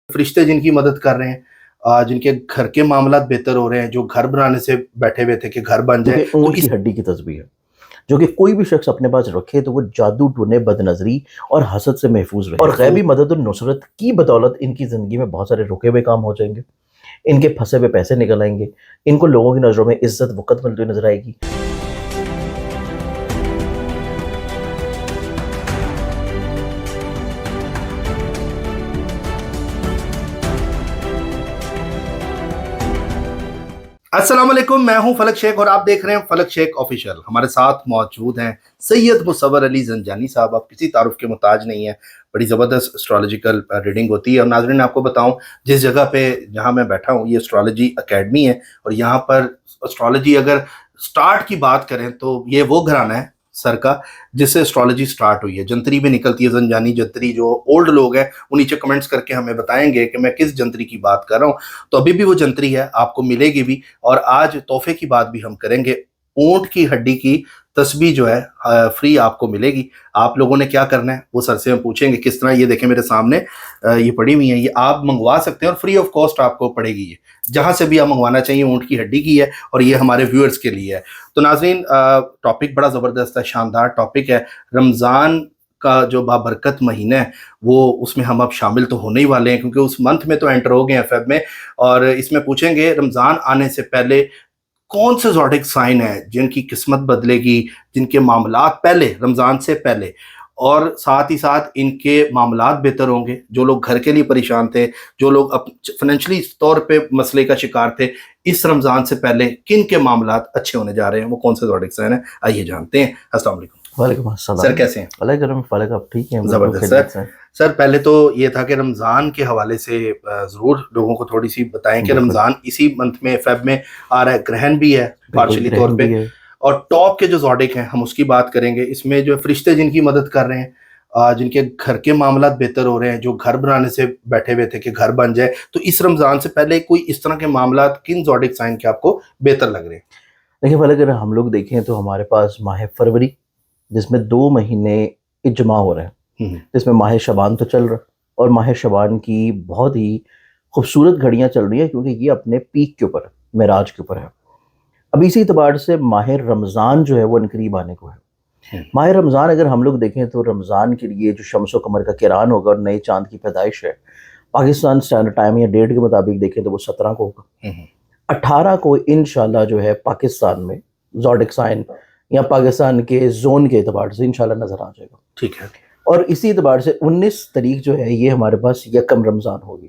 فرشتے جن کی مدد کر رہے ہیں، جن کے گھر کے معاملات بہتر ہو رہے ہیں، جو گھر بنانے سے بیٹھے ہوئے تھے کہ گھر بن جائے، تو اونٹ کی ہڈی کی تسبیح ہے جو کہ کوئی بھی شخص اپنے پاس رکھے تو وہ جادو ٹونے، بد نظری اور حسد سے محفوظ رہے، اور غیبی مدد اور نصرت کی بدولت ان کی زندگی میں بہت سارے رکے ہوئے کام ہو جائیں گے، ان کے پھنسے ہوئے پیسے نکل آئیں گے، ان کو لوگوں کی نظروں میں عزت وقت ملتی ہوئی نظر آئے گی۔ السلام علیکم، میں ہوں فلک شیخ اور آپ دیکھ رہے ہیں فلک شیخ آفیشیل۔ ہمارے ساتھ موجود ہیں سید مصور علی زنجانی صاحب۔ آپ کسی تعارف کے محتاج نہیں ہیں، بڑی زبردست اسٹرالوجیکل ریڈنگ ہوتی ہے۔ اور ناظرین آپ کو بتاؤں، جس جگہ پہ جہاں میں بیٹھا ہوں یہ اسٹرالوجی اکیڈمی ہے، اور یہاں پر اسٹرالوجی اگر سٹارٹ کی بات کریں تو یہ وہ گھرانہ ہے سر کا جس سے اسٹرالوجی سٹارٹ ہوئی ہے۔ جنتری بھی نکلتی ہے، زنجانی جنتری۔ جو اولڈ لوگ ہیں وہ نیچے کمنٹس کر کے ہمیں بتائیں گے کہ میں کس جنتری کی بات کر رہا ہوں، تو ابھی بھی وہ جنتری ہے، آپ کو ملے گی بھی۔ اور آج تحفے کی بات بھی ہم کریں گے۔ اونٹ کی ہڈی کی تسبیح جو ہے فری آپ کو ملے گی۔ آپ لوگوں نے کیا کرنا ہے وہ سر سے ہم پوچھیں گے کس طرح۔ یہ دیکھیں میرے سامنے یہ پڑی ہوئی ہیں، یہ آپ منگوا سکتے ہیں اور فری آف کاسٹ آپ کو پڑے گی۔ یہ جہاں سے بھی آپ منگوانا چاہیے، اونٹ کی ہڈی کی ہے اور یہ ہمارے ویورز کے لیے ہے۔ تو ناظرین ٹاپک بڑا زبردست ہے، شاندار ٹاپک ہے۔ رمضان کا جو بابرکت مہینہ ہے وہ اس میں ہم اب شامل تو ہونے ہی والے ہیں، کیونکہ اس منتھ میں تو انٹر ہو گئے ہیں فیب میں، اور اس میں پوچھیں گے رمضان آنے سے پہلے کون سے زوڈک سائن ہیں جن کی قسمت بدلے گی، جن کے معاملات پہلے رمضان سے پہلے، اور ساتھ ہی ساتھ ان کے معاملات بہتر ہوں گے۔ جو لوگ گھر کے لیے پریشان تھے، جو لوگ فائنینشلی طور پہ مسئلے کا شکار تھے، اس رمضان سے پہلے کن کے معاملات اچھے ہونے جا رہے ہیں، وہ کون سے زوڈک سائن ہیں، آئیے جانتے ہیں۔ السلام علیکم۔ وعلیکم السلام سر کیسے ہیں؟ اللہ کرم فلک، آپ ٹھیک ہیں؟ زبردست سر پہلے تو یہ تھا کہ رمضان کے حوالے سے ضرور لوگوں کو تھوڑی سی بتائیں کہ رمضان اسی منتھ میں فیب میں آ رہا ہے، گرہن بھی ہے پارشلی طور پہ، اور ٹاپ کے جو زوڈک ہیں ہم اس کی بات کریں گے۔ اس میں جو فرشتے جن کی مدد کر رہے ہیں، جن کے گھر کے معاملات بہتر ہو رہے ہیں، جو گھر بنانے سے بیٹھے ہوئے تھے کہ گھر بن جائے، تو اس رمضان سے پہلے کوئی اس طرح کے معاملات کن زوڈک سائن کے آپ کو بہتر لگ رہے ہیں؟ دیکھیں فلک، اگر ہم لوگ دیکھیں تو ہمارے پاس ماہ فروری جس میں 2 مہینے اجماع ہو رہے ہیں، جس میں ماہ شعبان تو چل رہا ہے، اور ماہ شعبان کی بہت ہی خوبصورت گھڑیاں چل رہی ہیں کیونکہ یہ اپنے پیک کے اوپر ہے، معراج کے اوپر ہے۔ اب اسی اعتبار سے ماہ رمضان جو ہے وہ انقریب آنے کو ہے۔ ماہ رمضان اگر ہم لوگ دیکھیں تو رمضان کے لیے جو شمس و قمر کا قران ہوگا اور نئے چاند کی پیدائش ہے، پاکستان اسٹینڈرڈ ٹائم یا ڈیٹ کے مطابق دیکھیں تو وہ 17 کو ہوگا۔ 18 کو انشاءاللہ جو ہے پاکستان میں زوڈک سائن یا پاکستان کے زون کے اعتبار سے انشاءاللہ نظر آ جائے گا، ٹھیک ہے۔ اور اسی اعتبار سے 19 تاریخ جو ہے یہ ہمارے پاس یکم رمضان ہوگی۔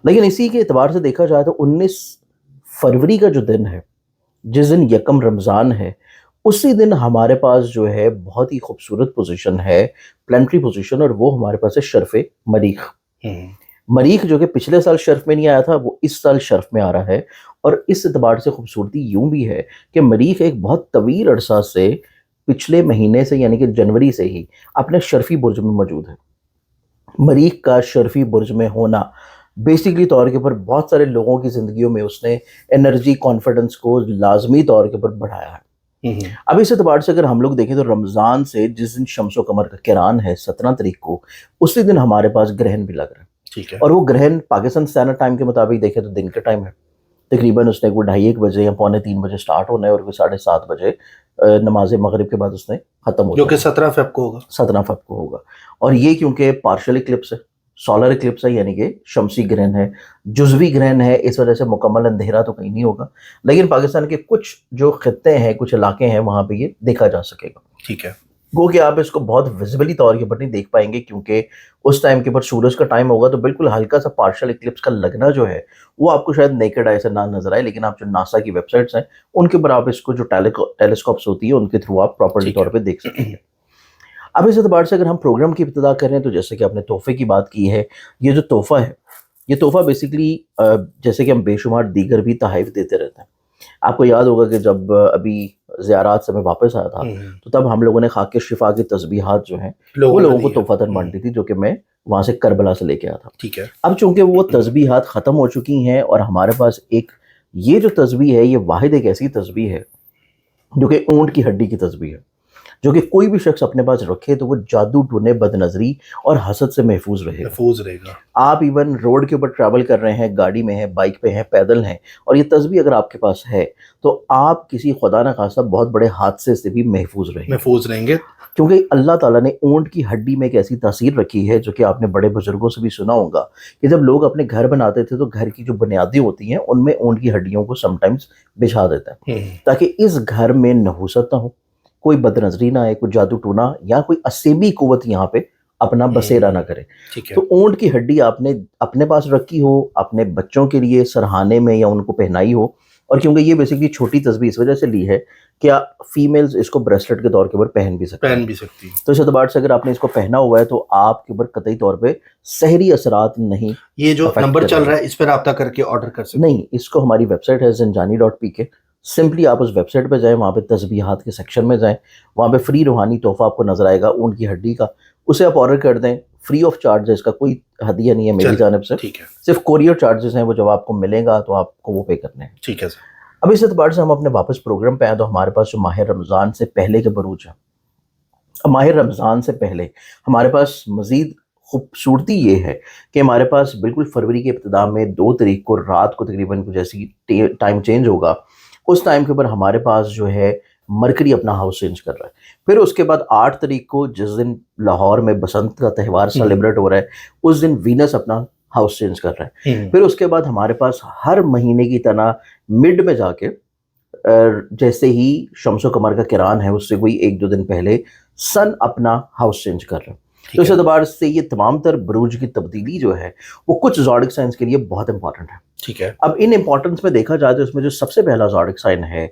لیکن اسی کے اعتبار سے دیکھا جائے تو 19 فروری کا جو دن ہے، جس دن یکم رمضان ہے، اسی دن ہمارے پاس جو ہے بہت ہی خوبصورت پوزیشن ہے، پلانٹری پوزیشن، اور وہ ہمارے پاس ہے شرف مریخ۔ مریخ جو کہ پچھلے سال شرف میں نہیں آیا تھا، وہ اس سال شرف میں آ رہا ہے، اور اس اعتبار سے خوبصورتی یوں بھی ہے کہ مریخ ایک بہت طویل عرصہ سے پچھلے مہینے سے یعنی کہ جنوری سے ہی اپنے شرفی برج میں موجود ہے۔ مریخ کا شرفی برج میں ہونا بیسیکلی طور کے اوپر بہت سارے لوگوں کی زندگیوں میں اس نے انرجی، کانفیڈنس کو لازمی طور کے اوپر بڑھایا ہے۔ اب اس اعتبار سے اگر ہم لوگ دیکھیں تو رمضان سے جس دن شمس و قمر کا قران ہے 17 تاریخ کو، اسی دن ہمارے پاس گرہن بھی لگ رہا ہے، ٹھیک ہے۔ اور وہ گرہن پاکستان اسٹینڈرڈ ٹائم کے مطابق دیکھیں تو دن کے ٹائم ہے، تقریباً اس نے کوئی 2:30 بجے یا 2:45 بجے سٹارٹ ہونا ہے، اور کوئی 7:30 بجے نماز مغرب کے بعد اس نے ختم ہو جو کہ جانا ہے، 17 فیب کو ہوگا۔ 17 فیب کو ہوگا۔ اور یہ کیونکہ پارشل اکلپس ہے، سولر اکلپس ہے، یعنی کہ شمسی گرہن ہے، جزوی گرہن ہے، اس وجہ سے مکمل اندھیرا تو کہیں نہیں ہوگا، لیکن پاکستان کے کچھ جو خطے ہیں، کچھ علاقے ہیں، وہاں پہ یہ دیکھا جا سکے گا۔ ٹھیک ہے۔ گو کہ آپ اس کو بہت ویزیبلی طور کے اوپر نہیں دیکھ پائیں گے، کیونکہ اس ٹائم کے اوپر سورج کا ٹائم ہوگا، تو بالکل ہلکا سا پارشل اکلپس کا لگنا جو ہے وہ آپ کو شاید نیکڈ آئی سے نہ نظر آئے، لیکن آپ جو ناسا کی ویب سائٹس ہیں ان کے اوپر آپ اس کو جو ٹیلیسکوپس ہوتی ہے ان کے تھرو آپ پراپرلی طور پہ دیکھ سکیں گے۔ اب اس اعتبار سے اگر ہم پروگرام کی ابتدا کریں تو جیسے کہ آپ نے تحفے کی بات کی ہے، یہ جو تحفہ ہے، یہ تحفہ بیسیکلی جیسے کہ ہم بے شمار دیگر بھی تحائف دیتے رہتے ہیں۔ آپ کو یاد ہوگا کہ جب ابھی زیارات سے میں واپس آیا تھا تو تب ہم لوگوں نے خاک شفا کی تسبیحات جو ہیں وہ لوگوں کو تحفتاً بانٹی تھی، جو کہ میں وہاں سے کربلا سے لے کے آیا تھا۔ ٹھیک ہے۔ اب چونکہ وہ تسبیحات ختم ہو چکی ہیں، اور ہمارے پاس ایک یہ جو تسبیح ہے، یہ واحد ایک ایسی تسبیح ہے جو کہ اونٹ کی ہڈی کی تسبیح ہے، جو کہ کوئی بھی شخص اپنے پاس رکھے تو وہ جادو ٹونے، بد نظری اور حسد سے محفوظ رہے گا. محفوظ رہے گا. آپ ایون روڈ کے اوپر ٹریول کر رہے ہیں، گاڑی میں ہیں، بائک پہ ہیں، پیدل ہیں، اور یہ تسبیح اگر آپ کے پاس ہے تو آپ کسی خدا نہ خواستہ بہت بڑے حادثے سے بھی محفوظ رہیں گے. محفوظ رہیں گے. کیونکہ اللہ تعالیٰ نے اونٹ کی ہڈی میں ایک ایسی تاثیر رکھی ہے جو کہ آپ نے بڑے بزرگوں سے بھی سنا ہوگا کہ جب لوگ اپنے گھر بناتے تھے تو گھر کی جو بنیادیں ہوتی ہیں ان میں اونٹ کی ہڈیوں کو سم ٹائمز بچھا دیتا ہے تاکہ اس گھر میں نحوست نہ ہو، کوئی بد نظری نہ آئے، کوئی جادو ٹونا یا کوئی اسیبی قوت یہاں پہ اپنا بسیرا نہ کرے. تو اونٹ کی ہڈی آپ نے اپنے پاس رکھی ہو، اپنے بچوں کے لیے سرہانے میں یا ان کو پہنائی ہو. اور کیونکہ یہ بیسیکلی چھوٹی تسبیح اس وجہ سے لی ہے کہ فیمیلز اس کو بریسلیٹ کے طور کے اوپر پہن بھی سکتی ہیں. تو اس اعتبار سے اگر آپ نے اس کو پہنا ہوا ہے تو آپ کے اوپر قطعی طور پہ سحری اثرات نہیں. یہ جو نمبر چل رہا ہے اس پہ رابطہ کر کے آرڈر کر سکتے ہیں. نہیں، اس کو ہماری ویب سائٹ ہے زنجانی.pk. سمپلی آپ اس ویب سائٹ پہ جائیں، وہاں پہ تسبیحات کے سیکشن میں جائیں، وہاں پہ فری روحانی تحفہ آپ کو نظر آئے گا اونٹ کی ہڈی کا، اسے آپ آرڈر کر دیں. فری آف چارج ہے، اس کا کوئی ہدیہ نہیں ہے میری جانب سے. صرف کوریئر چارجز ہیں، وہ جب آپ کو ملیں گا تو آپ کو وہ پے کرنے ہیں. ٹھیک ہے سر. اب اس اعتبار سے ہم اپنے واپس پروگرام پہ آئیں تو ہمارے پاس جو ماہ رمضان سے پہلے کے بروج ہیں، ماہ رمضان سے پہلے ہمارے پاس مزید خوبصورتی یہ ہے کہ ہمارے پاس بالکل فروری کے ابتدا میں 2 تاریخ کو رات کو تقریباً کچھ ایسی ٹائم چینج ہوگا، اس ٹائم کے اوپر ہمارے پاس جو ہے مرکری اپنا ہاؤس چینج کر رہا ہے. پھر اس کے بعد 8 تاریخ کو جس دن لاہور میں بسنت کا تہوار سیلیبریٹ ہو رہا ہے، اس دن وینس اپنا ہاؤس چینج کر رہا ہے. پھر اس کے بعد ہمارے پاس ہر مہینے کی طرح مڈ میں جا کے جیسے ہی شمس و قمر کا کران ہے اس سے کوئی 1-2 دن پہلے سن اپنا ہاؤس چینج کر رہا ہے. تو اس اعتبار سے یہ تمام تر بروج کی تبدیلی جو ہے وہ کچھ زوڈک سائنس کے لیے بہت امپورٹنٹ ہے. ٹھیک ہے. اب ان امپورٹنس میں دیکھا جائے تو اس میں جو سب سے پہلا زوڈک سائن ہے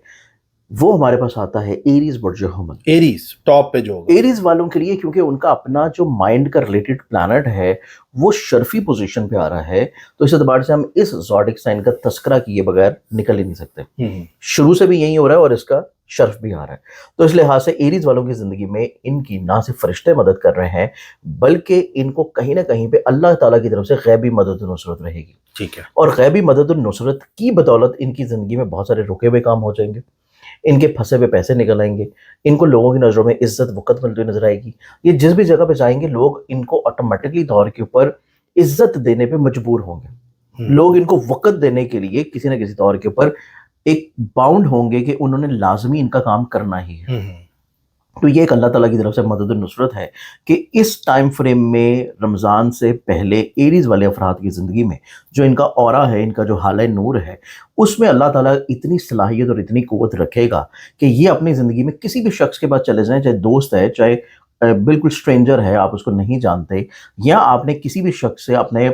وہ ہمارے پاس آتا ہے ایریز برج حمل. ایریز ٹاپ پہ جو ہوگا ایریز والوں کے لیے، کیونکہ ان کا اپنا جو مائنڈ کا ریلیٹڈ پلانٹ ہے وہ شرفی پوزیشن پہ آ رہا ہے، تو اس اعتبار سے ہم اس زوڈک سائن کا تذکرہ کیے بغیر نکل ہی نہیں سکتے. شروع سے بھی یہی ہو رہا ہے اور اس کا شرف بھی آ رہا ہے. تو اس لحاظ سے ایریز والوں کی زندگی میں ان کی نہ صرف فرشتے مدد کر رہے ہیں بلکہ ان کو کہیں نہ کہیں پہ اللہ تعالیٰ کی طرف سے غیبی مدد و نصرت رہے گی. ٹھیک ہے. اور غیبی مدد و نصرت کی بدولت ان کی زندگی میں بہت سارے رکے ہوئے کام ہو جائیں گے، ان کے پھنسے ہوئے پیسے نکل آئیں گے، ان کو لوگوں کی نظروں میں عزت وقت ملتی ہوئی نظر آئے گی. یہ جس بھی جگہ پہ جائیں گے لوگ ان کو آٹومیٹکلی طور کے اوپر عزت دینے پہ مجبور ہوں گے. لوگ ان کو وقت دینے کے لیے کسی نہ کسی طور کے اوپر ایک باؤنڈ ہوں گے کہ انہوں نے لازمی ان کا کام کرنا ہی ہے. تو یہ ایک اللہ تعالیٰ کی طرف سے مدد و نصرت ہے کہ اس ٹائم فریم میں رمضان سے پہلے ایریز والے افراد کی زندگی میں جو ان کا اورا ہے، ان کا جو حالہ نور ہے، اس میں اللہ تعالیٰ اتنی صلاحیت اور اتنی قوت رکھے گا کہ یہ اپنی زندگی میں کسی بھی شخص کے پاس چلے جائیں، چاہے دوست ہے، چاہے بالکل اسٹرینجر ہے، آپ اس کو نہیں جانتے، یا آپ نے کسی بھی شخص سے اپنے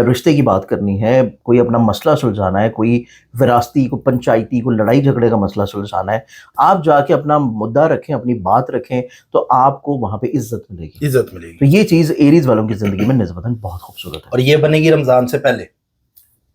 رشتے کی بات کرنی ہے، کوئی اپنا مسئلہ سلجھانا ہے، کوئی وراثتی، کوئی پنچایتی، کوئی لڑائی جھگڑے کا مسئلہ سلجھانا ہے، آپ جا کے اپنا مدعا رکھیں، اپنی بات رکھیں تو آپ کو وہاں پہ عزت ملے گی. عزت ملے گی. تو یہ چیز ایریز والوں کی زندگی میں نسبتاً بہت خوبصورت ہے. اور یہ بنے گی رمضان سے پہلے.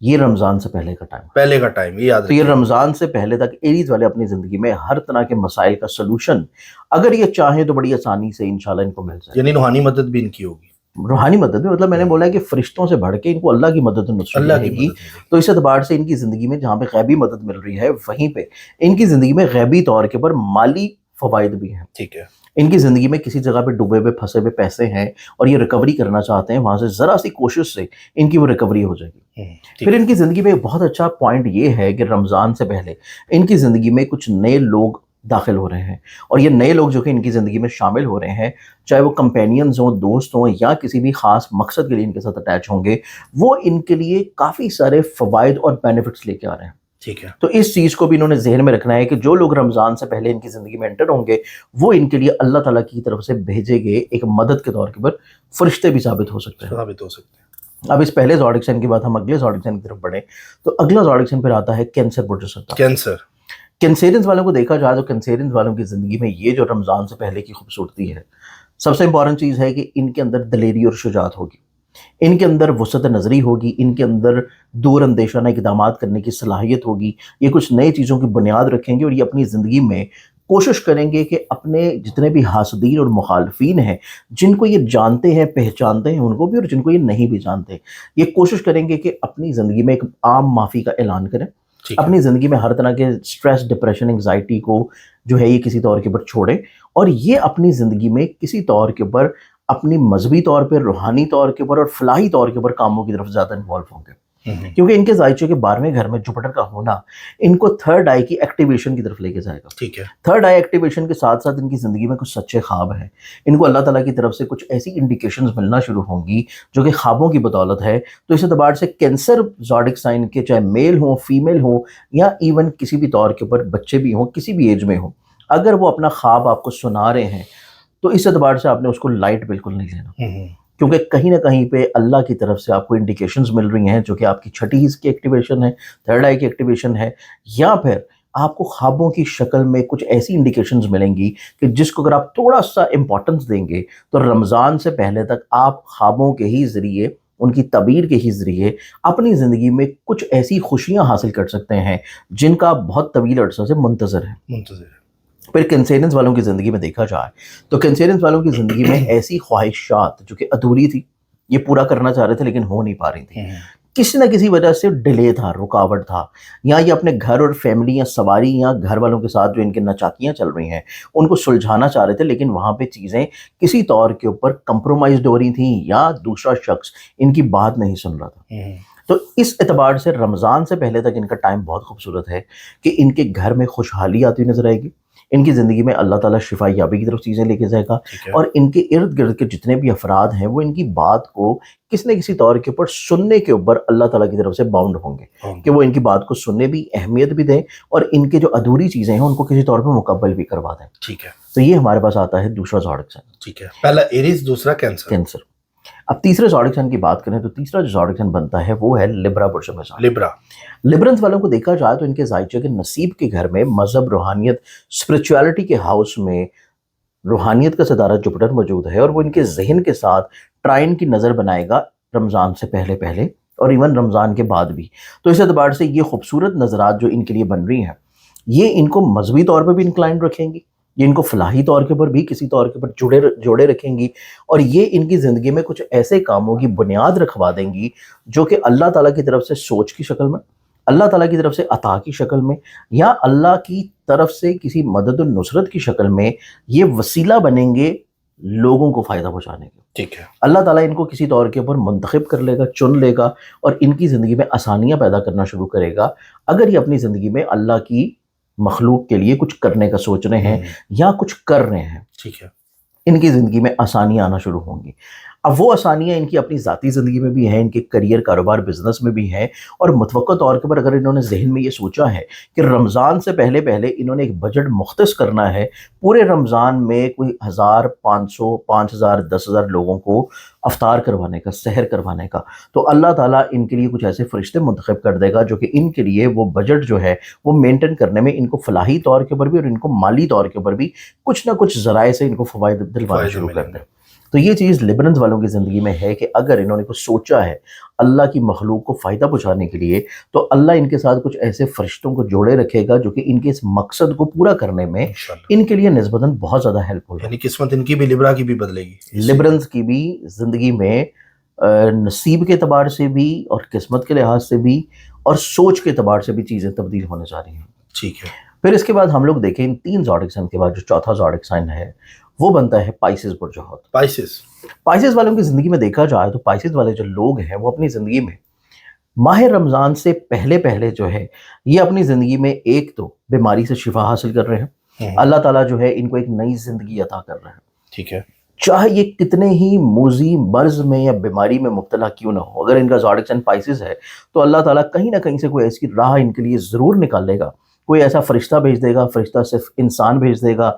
یہ رمضان سے پہلے کا ٹائم، یہ یاد رکھیں. تو یہ رمضان سے پہلے تک ایریز والے اپنی زندگی میں ہر طرح کے مسائل کا سلوشن اگر یہ چاہیں تو بڑی آسانی سے انشاءاللہ ان کو مل جائے. یعنی روحانی مدد بھی ان کی ہوگی. روحانی مدد میں مطلب میں نے بولا ہے کہ فرشتوں سے بڑھ کے ان کو اللہ کی مدد و نصرت ملے گی. تو اس اعتبار سے ان کی زندگی میں جہاں پہ غیبی مدد مل رہی ہے وہیں پہ ان کی زندگی میں غیبی طور کے اوپر مالی فوائد بھی ہیں. ٹھیک ہے. ان کی زندگی میں کسی جگہ پہ ڈوبے ہوئے پھنسے ہوئے پیسے ہیں اور یہ ریکوری کرنا چاہتے ہیں، وہاں سے ذرا سی کوشش سے ان کی وہ ریکوری ہو جائے گی. پھر ان کی زندگی میں ایک بہت اچھا پوائنٹ یہ ہے کہ رمضان سے پہلے ان کی زندگی میں کچھ نئے لوگ داخل ہو رہے ہیں، اور یہ نئے لوگ جو کہ ان کی زندگی میں شامل ہو رہے ہیں، چاہے وہ کمپینینز ہوں، دوست ہوں، یا کسی بھی خاص مقصد کے لیے ان کے ساتھ اٹیچ ہوں گے، وہ ان کے لیے کافی سارے فوائد اور بینیفٹس لے کے آ رہے ہیں. ٹھیک ہے. تو اس چیز کو بھی انہوں نے ذہن میں رکھنا ہے کہ جو لوگ رمضان سے پہلے ان کی زندگی میں انٹر ہوں گے وہ ان کے لیے اللہ تعالیٰ کی طرف سے بھیجے گئے ایک مدد کے طور کے اوپر فرشتے بھی ثابت ہو سکتے ہیں. اب اس پہلے زوڈک سائن کے بعد ہم اگلے زوڈک سائن کی طرف بڑھیں تو اگلا زوڈک سائن پھر آتا ہے کینسر برج السرطان. کینسیرینز والوں کو دیکھا جائے تو کینسیرینز والوں کی زندگی میں یہ جو رمضان سے پہلے کی خوبصورتی ہے، سب سے امپورٹنٹ چیز ہے کہ ان کے اندر دلیری اور شجاعت ہوگی، ان کے اندر وسعت نظری ہوگی، ان کے اندر دور اندیشانہ اقدامات کرنے کی صلاحیت ہوگی. یہ کچھ نئے چیزوں کی بنیاد رکھیں گے اور یہ اپنی زندگی میں کوشش کریں گے کہ اپنے جتنے بھی حاسدین اور مخالفین ہیں، جن کو یہ جانتے ہیں پہچانتے ہیں ان کو بھی، اور جن کو یہ نہیں بھی جانتے، یہ کوشش کریں گے کہ اپنی زندگی میں ایک عام معافی کا اعلان کریں ٹھیک ہے اپنی زندگی میں ہر طرح کے سٹریس، ڈپریشن، انگزائٹی کو جو ہے یہ کسی طور کے اوپر چھوڑیں، اور یہ اپنی زندگی میں کسی طور کے اوپر اپنی مذہبی طور پہ، روحانی طور کے اوپر اور فلاحی طور کے اوپر کاموں کی طرف زیادہ انوالو ہوں گے. کیونکہ ان کے زائچے کے 12ویں گھر میں جوپٹر کا ہونا ان کو تھرڈ آئی کی ایکٹیویشن کی طرف لے کے جائے گا. ٹھیک ہے تھرڈ آئی ایکٹیویشن کے ساتھ ساتھ ان کی زندگی میں کچھ سچے خواب ہیں. ان کو اللہ تعالیٰ کی طرف سے کچھ ایسی انڈیکیشنز ملنا شروع ہوں گی جو کہ خوابوں کی بدولت ہے. تو اس اعتبار سے کینسر زوڈک سائن کے چاہے میل ہوں، فیمیل ہوں، یا ایون کسی بھی طور کے اوپر بچے بھی ہوں، کسی بھی ایج میں ہوں، اگر وہ اپنا خواب آپ کو سنا رہے ہیں تو اس اعتبار سے آپ نے اس کو لائٹ بالکل نہیں لینا، کیونکہ کہیں نہ کہیں پہ اللہ کی طرف سے آپ کو انڈیکیشنز مل رہی ہیں جو کہ آپ کی چھٹی حص کی ایکٹیویشن ہے، تھرڈ آئی کی ایکٹیویشن ہے، یا پھر آپ کو خوابوں کی شکل میں کچھ ایسی انڈیکیشنز ملیں گی کہ جس کو اگر آپ تھوڑا سا امپورٹنس دیں گے تو رمضان سے پہلے تک آپ خوابوں کے ہی ذریعے، ان کی تعبیر کے ہی ذریعے اپنی زندگی میں کچھ ایسی خوشیاں حاصل کر سکتے ہیں جن کا آپ بہت طویل عرصہ سے منتظر ہیں. پھر کینسیرینس والوں کی زندگی میں دیکھا جائے تو کینسیرینس والوں کی زندگی میں ایسی خواہشات جو کہ ادھوری تھی، یہ پورا کرنا چاہ رہے تھے لیکن ہو نہیں پا رہی تھی، کسی نہ کسی وجہ سے ڈیلے تھا، رکاوٹ تھا، یا یہ اپنے گھر اور فیملی یا سواری یا گھر والوں کے ساتھ جو ان کے نچاکیاں چل رہی ہیں ان کو سلجھانا چاہ رہے تھے، لیکن وہاں پہ چیزیں کسی طور کے اوپر کمپرومائزڈ ہو رہی تھیں یا دوسرا شخص ان کی بات نہیں سن رہا تھا. تو اس اعتبار سے رمضان سے پہلے تک ان کا ٹائم بہت خوبصورت ہے کہ ان کے گھر میں خوشحالی آتی نظر آئے گی، ان کی زندگی میں اللہ تعالیٰ شفا یابی کی طرف چیزیں لے کے جائے گا، اور ان کے ارد گرد کے جتنے بھی افراد ہیں وہ ان کی بات کو کسی نہ کسی طور کے اوپر سننے کے اوپر اللہ تعالیٰ کی طرف سے باؤنڈ ہوں گے کہ وہ ان کی بات کو سننے بھی، اہمیت بھی دیں، اور ان کے جو ادھوری چیزیں ہیں ان کو کسی طور پہ مکمل بھی کروا دیں. ٹھیک ہے تو یہ ہمارے پاس آتا ہے دوسرا زوڈک سائن. ٹھیک ہے، پہلا ایریز، دوسرا کینسر. اب تیسرے زوڈک سائن کی بات کریں تو تیسرا جو زوڈک سائن بنتا ہے وہ ہے لبرا برشم سائن. لبرنس والوں کو دیکھا جائے تو ان کے زائچے کے نصیب کے گھر میں مذہب، روحانیت، اسپرچویلٹی کے ہاؤس میں روحانیت کا ستارہ جوپٹر موجود ہے، اور وہ ان کے ذہن کے ساتھ ٹرائن کی نظر بنائے گا رمضان سے پہلے اور ایون رمضان کے بعد بھی. تو اس اعتبار سے یہ خوبصورت نظرات جو ان کے لیے بن رہی ہیں یہ ان کو مذہبی طور پہ بھی انکلائنڈ رکھیں گی، یہ ان کو فلاحی طور کے اوپر بھی کسی طور کے اوپر جوڑے رکھیں گی، اور یہ ان کی زندگی میں کچھ ایسے کاموں کی بنیاد رکھوا دیں گی جو کہ اللہ تعالیٰ کی طرف سے سوچ کی شکل میں، اللہ تعالیٰ کی طرف سے عطا کی شکل میں، یا اللہ کی طرف سے کسی مدد و نصرت کی شکل میں یہ وسیلہ بنیں گے لوگوں کو فائدہ پہنچانے کے. ٹھیک ہے، اللہ تعالیٰ ان کو کسی طور کے اوپر منتخب کر لے گا، چن لے گا، اور ان کی زندگی میں آسانیاں پیدا کرنا شروع کرے گا اگر یہ اپنی زندگی میں اللہ کی مخلوق کے لیے کچھ کرنے کا سوچ رہے ہیں یا کچھ کر رہے ہیں. ٹھیک ہے، ان کی زندگی میں آسانیاں آنا شروع ہوں گی. اب وہ آسانیاں ان کی اپنی ذاتی زندگی میں بھی ہیں، ان کے کریئر، کاروبار، بزنس میں بھی ہیں، اور متوقع طور کے پر اگر انہوں نے ذہن میں یہ سوچا ہے کہ رمضان سے پہلے انہوں نے ایک بجٹ مختص کرنا ہے پورے رمضان میں کوئی 1500، 5000، 10,000 لوگوں کو افطار کروانے کا، سحر کروانے کا، تو اللہ تعالیٰ ان کے لیے کچھ ایسے فرشتے منتخب کر دے گا جو کہ ان کے لیے وہ بجٹ جو ہے وہ مینٹین کرنے میں ان کو فلاحی طور کے اوپر بھی اور ان کو مالی طور کے اوپر بھی کچھ نہ کچھ ذرائع سے ان کو فوائد دلوانا شروع کر دیں. تو یہ چیز لبرنز والوں کی زندگی میں ہے کہ اگر انہوں نے کچھ سوچا ہے اللہ کی مخلوق کو فائدہ پہنچانے کے لیے تو اللہ ان کے ساتھ کچھ ایسے فرشتوں کو جوڑے رکھے گا جو کہ ان کے اس مقصد کو پورا کرنے میں ان کے لیے نسبتاً بہت زیادہ ہیلپ ہوگا. یعنی قسمت ان کی بھی، لبرا کی بھی بدلے گی، لبرنز کی بھی زندگی میں نصیب کے اعتبار سے بھی اور قسمت کے لحاظ سے بھی اور سوچ کے اعتبار سے بھی چیزیں تبدیل ہونے جا رہی ہیں. ٹھیک ہے، پھر اس کے بعد ہم لوگ دیکھیں ان 3 زوڈک سائن کے بعد جو چوتھا زوڈک سائن ہے وہ بنتا ہے پائسز برج حوت. پائسز والوں کی زندگی میں دیکھا جائے تو پائسز والے جو لوگ ہیں وہ اپنی زندگی میں ماہ رمضان سے پہلے جو ہے یہ اپنی زندگی میں ایک تو بیماری سے شفا حاصل کر رہے ہیں، اللہ تعالیٰ جو ہے ان کو ایک نئی زندگی عطا کر رہے ہیں. ٹھیک ہے، چاہے یہ کتنے ہی موذی مرض میں یا بیماری میں مبتلا کیوں نہ ہو، اگر ان کا زوڈک سائن پائسز ہے تو اللہ تعالیٰ کہیں نہ کہیں سے کوئی ایسی راہ ان کے لیے ضرور نکالے گا، کوئی ایسا فرشتہ بھیج دے گا، فرشتہ صرف انسان بھیج دے گا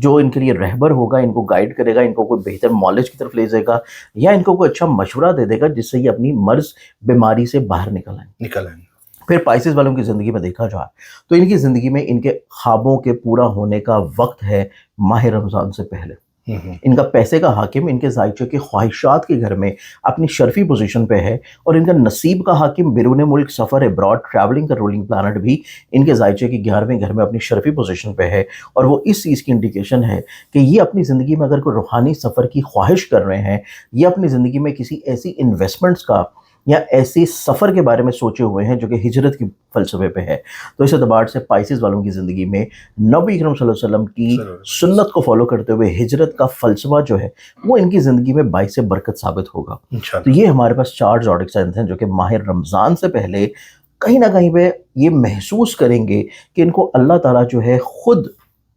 جو ان کے لیے رہبر ہوگا، ان کو گائیڈ کرے گا، ان کو کوئی بہتر نالج کی طرف لے جائے گا، یا ان کو کوئی اچھا مشورہ دے دے گا جس سے یہ اپنی مرض بیماری سے باہر نکل آئیں. پھر پائسز والوں کی زندگی میں دیکھا جائے تو ان کی زندگی میں ان کے خوابوں کے پورا ہونے کا وقت ہے ماہ رمضان سے پہلے. ان کا پیسے کا حاکم ان کے زائچے کے خواہشات کے گھر میں اپنی شرفی پوزیشن پہ ہے، اور ان کا نصیب کا حاکم بیرون ملک سفر، ابراڈ ٹریولنگ کا رولنگ پلانٹ بھی ان کے زائچے کے 11ویں گھر میں اپنی شرفی پوزیشن پہ ہے، اور وہ اس چیز کی انڈیکیشن ہے کہ یہ اپنی زندگی میں اگر کوئی روحانی سفر کی خواہش کر رہے ہیں یا اپنی زندگی میں کسی ایسی انویسٹمنٹس کا یا ایسے سفر کے بارے میں سوچے ہوئے ہیں جو کہ ہجرت کی فلسفے پہ ہے. تو اس اعتبار سے پائسیز والوں کی زندگی میں نبی اکرم صلی اللہ علیہ وسلم کی سنت کو فالو کرتے ہوئے ہجرت کا فلسفہ جو ہے وہ ان کی زندگی میں باعث برکت ثابت ہوگا. تو یہ ہمارے پاس 4 زوڈک سائنس ہیں جو کہ ماہ رمضان سے پہلے کہیں نہ کہیں پہ یہ محسوس کریں گے کہ ان کو اللہ تعالیٰ جو ہے خود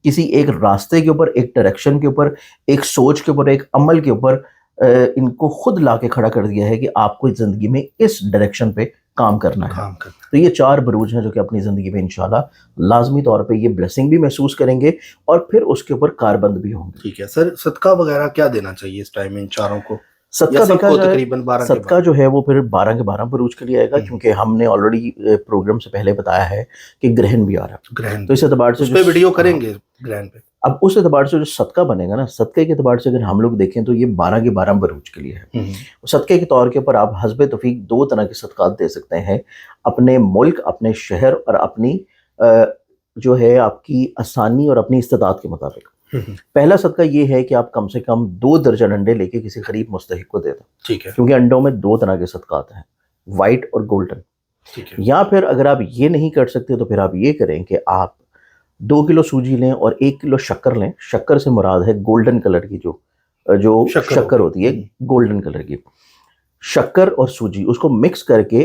کسی ایک راستے کے اوپر، ایک ڈائریکشن کے اوپر، ایک سوچ کے اوپر، ایک عمل کے اوپر ان کو خود لا کے کھڑا کر دیا ہے کہ آپ کو زندگی میں اس ڈائریکشن پہ کام کرنا ہے. تو یہ 4 بروج ہیں جو کہ اپنی زندگی میں انشاءاللہ لازمی طور پہ یہ بلیسنگ بھی محسوس کریں گے اور پھر اس کے اوپر کاربند بھی ہوں گے. ٹھیک ہے سر، صدقہ وغیرہ کیا دینا چاہیے اس ٹائم میں ان چاروں کو؟ صدقہ دیکھا جائے، صدقہ جو ہے وہ پھر 12 کے 12 بروج کے لیے آئے گا، کیونکہ ہم نے آلریڈی پروگرام سے پہلے بتایا ہے کہ گرہن بھی آ رہا ہے. تو اس اعتبار سے ویڈیو کریں گے گرہن پہ. اب اس اعتبار سے جو صدقہ بنے گا نا، صدقے کے اعتبار سے اگر ہم لوگ دیکھیں تو یہ 12 کے 12 بروج کے لیے ہے. صدقے کے طور کے اوپر آپ حسب توفیق 2 طرح کے صدقات دے سکتے ہیں، اپنے ملک، اپنے شہر اور اپنی جو ہے آپ کی آسانی اور اپنی استطاعت کے مطابق. پہلا صدقہ یہ ہے کہ آپ کم سے کم 2 درجن انڈے لے کے کسی غریب مستحق کو دے دیں. ٹھیک ہے. کیونکہ انڈوں میں 2 طرح کے صدقات ہیں، وائٹ اور گولڈن. یا پھر اگر آپ یہ نہیں کر سکتے تو پھر آپ یہ کریں کہ آپ 2 کلو سوجی لیں اور 1 کلو شکر لیں. شکر سے مراد ہے گولڈن کلر کی جو شکر ہوتی ہے، گولڈن کلر کی شکر اور سوجی، اس کو مکس کر کے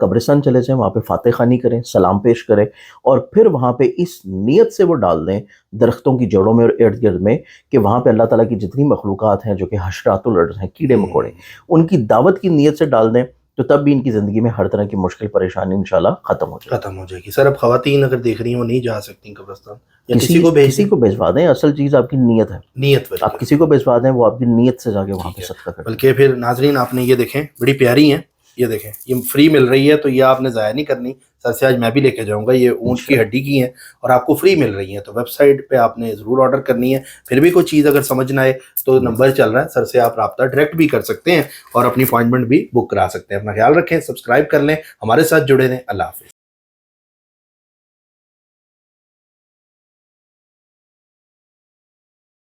قبرستان چلے جائیں، وہاں پہ فاتح خوانی کریں، سلام پیش کریں اور پھر وہاں پہ اس نیت سے وہ ڈال دیں درختوں کی جڑوں میں اور ارد گرد میں کہ وہاں پہ اللہ تعالیٰ کی جتنی مخلوقات ہیں جو کہ حشرات الارض ہیں، کیڑے مکوڑے، ان کی دعوت کی نیت سے ڈال دیں تو تب بھی ان کی زندگی میں ہر طرح کی مشکل پریشانی انشاءاللہ ختم ہو جائے گی. سر اب خواتین اگر دیکھ رہی ہیں وہ نہیں جا سکتی قبرستان، یا کسی کو بھیجوا دیں. اصل چیز آپ کی نیت ہے، نیت آپ کسی کو بھیجوا دیں، وہ آپ کی نیت سے جا کے وہاں پہ صدقہ کریں. بلکہ پھر ناظرین آپ نے یہ دیکھیں بڑی پیاری ہیں، یہ دیکھیں یہ فری مل رہی ہے تو یہ آپ نے ضائع نہیں کرنی. سر سے آج میں بھی لے کے جاؤں گا، یہ اونٹ کی ہڈی کی ہیں اور آپ کو فری مل رہی ہیں. تو ویب سائٹ پہ آپ نے ضرور آرڈر کرنی ہے. پھر بھی کوئی چیز اگر سمجھ نہ آئے تو نمبر چل رہا ہے، سر سے آپ رابطہ ڈائریکٹ بھی کر سکتے ہیں اور اپنی اپائنٹمنٹ بھی بک کرا سکتے ہیں. اپنا خیال رکھیں، سبسکرائب کر لیں، ہمارے ساتھ جڑے رہیں. اللہ حافظ.